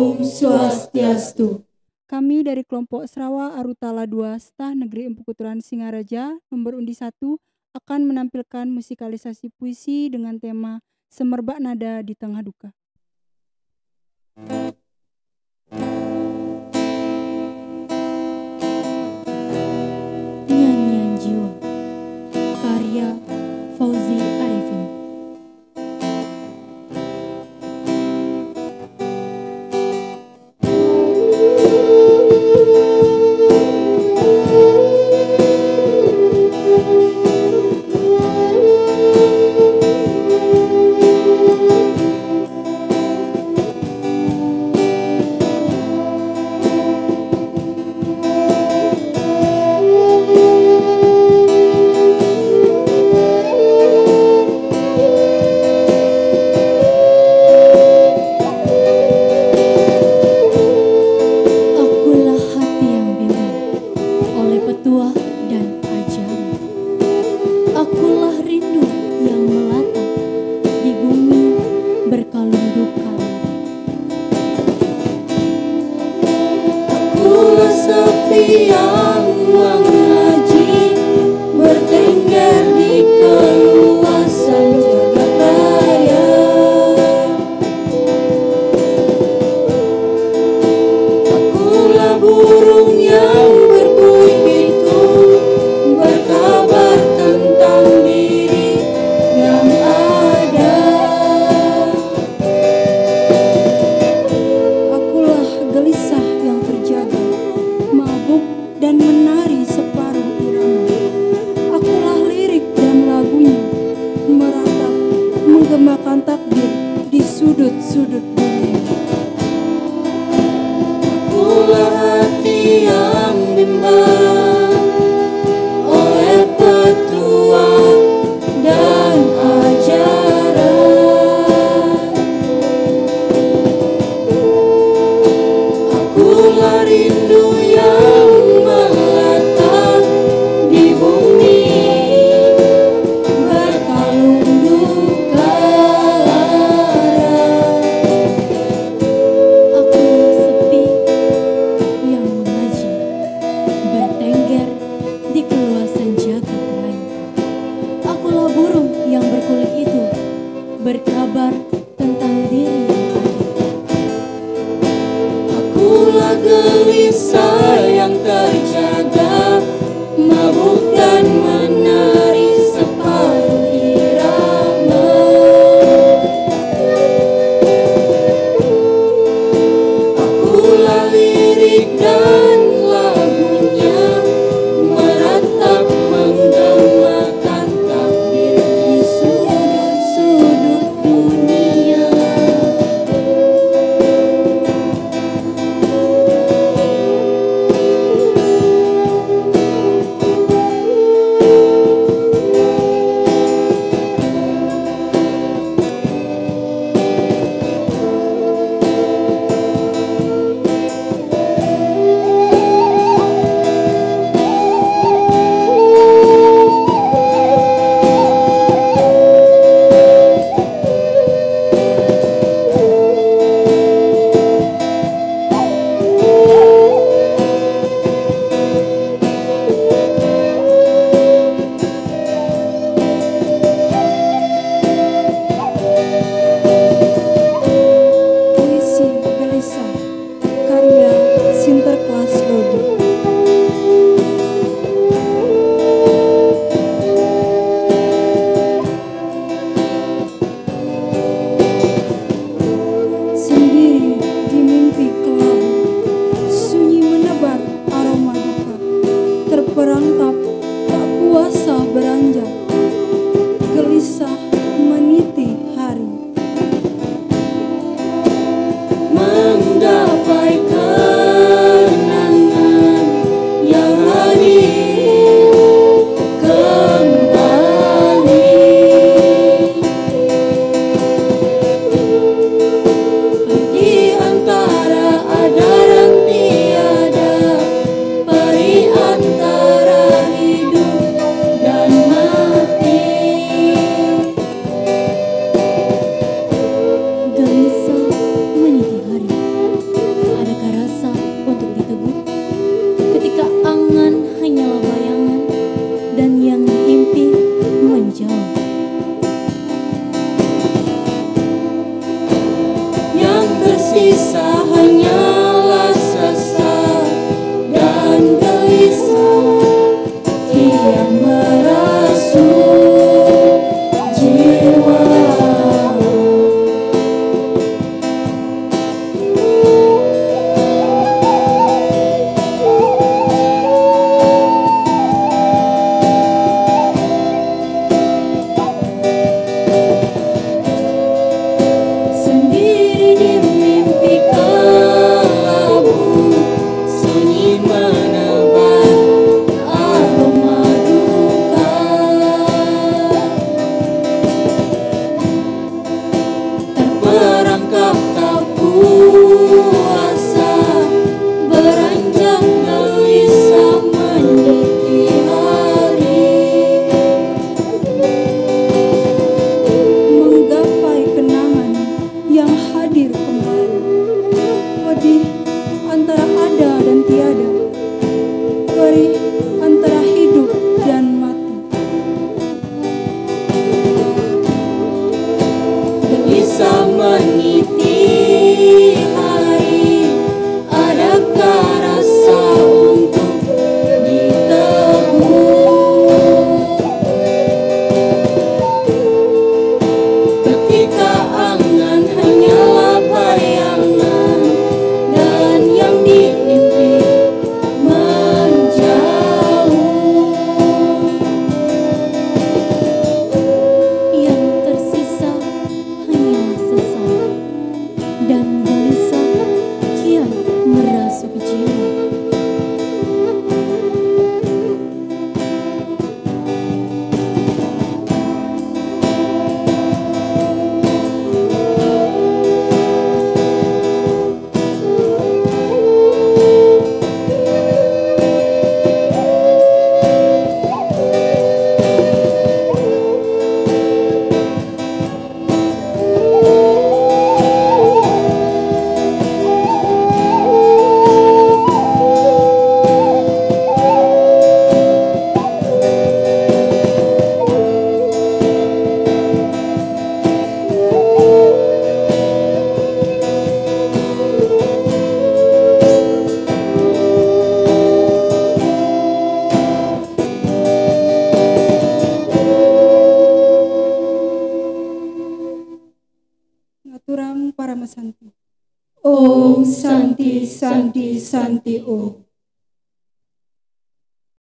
Om Swastiastu. Kami dari kelompok Srawa Arutala 2 Stah Negeri Empu Kuturan Singaraja nomor undi 1 akan menampilkan musikalisasi puisi dengan tema Semerbak Nada di Tengah Duka. Nyanyian Jiwa, karya Fauzi Arifin. terpisah hanyalah sesat dan gelisah kian merasuk jiwa. Sendiri di mimpi kelabu, sunyi menebar aroma duka. Terperangkap tak kuasa, beranjak gelisah meniti hari. Menggapai kenangan yang hadir kembali, pedih antara ada dan tiada, perih antara hidup dan mati. Gelisah meniti hari, adakah rasa untuk ditegur? Ketika angan hanyalah bayangan dan yang diimpi menjauh. Yang tersisa hanyalah sesat dan gelisah kian merasuk jiwa. Ngaturang para mesanti. Om Santi Santi Santi Om.